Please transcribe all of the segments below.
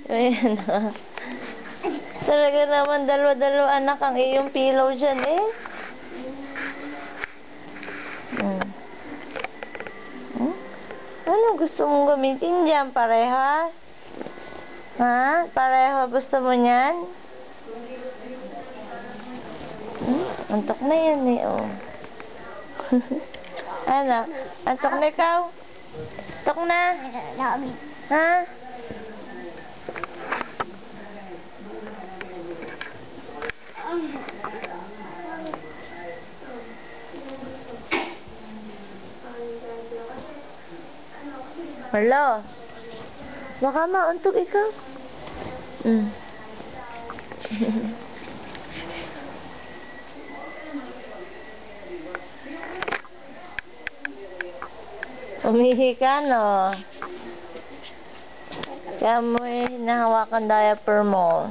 Ayan na. Talaga naman, dalawa-dalawa anak ang iyong pillow dyan eh. Ano gusto mong gamitin dyan? Pareha? Ha? Pareho gusto mo niyan? Antok na yan eh, oh. Ano? Antok na ikaw? Antok na? Ha? Hello? Baka mauntok ikaw? Umihi ka, no? Kaya mo eh, hinahawakan diaper mo.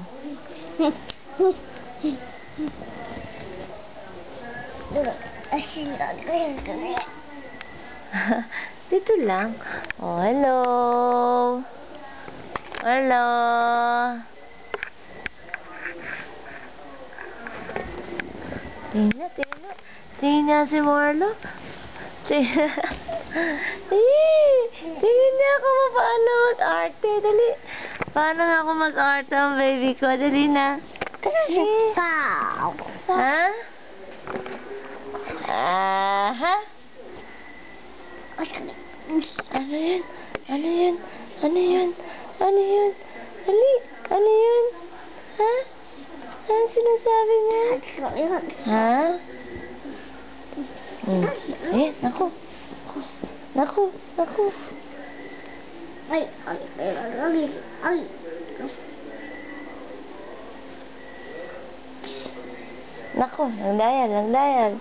Dito lang. Oh, hello. Hello. Tingnan, tingnan. Tingnan si Marlo. Tingnan niya ako paano mag-arte. Dali. Paano nga ako mag-arte ang baby ko? Dali na. Ha? Aha. Ano yun? Ano yun? Ano yun? Ano yun? Ali? Ano yun? Ha? Ano sinasabi niya? Ha? Eh, naku. Naku, naku. Ay. Naku, nagdayal.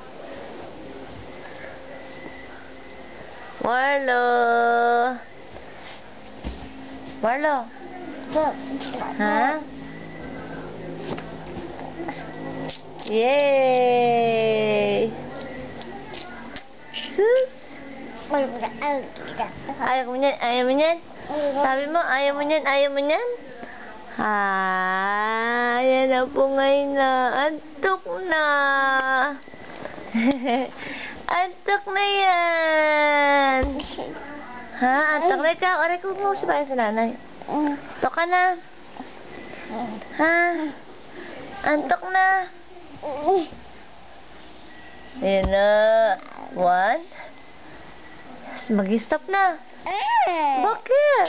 Marlo. Marlo. Ha? Yay! Ayaw mo niyan? Ayaw mo niyan? Sabi mo, ayaw mo niyan? Ayaw mo niyan? Ayan na po ngayon na. Antok na. Antok na yan. Ha? Antok na ikaw? Aray ko mo sabayan sa nanay. Antok ka na. Ha? Antok na. Ayan na. 1. Mag-stop na. Bakit?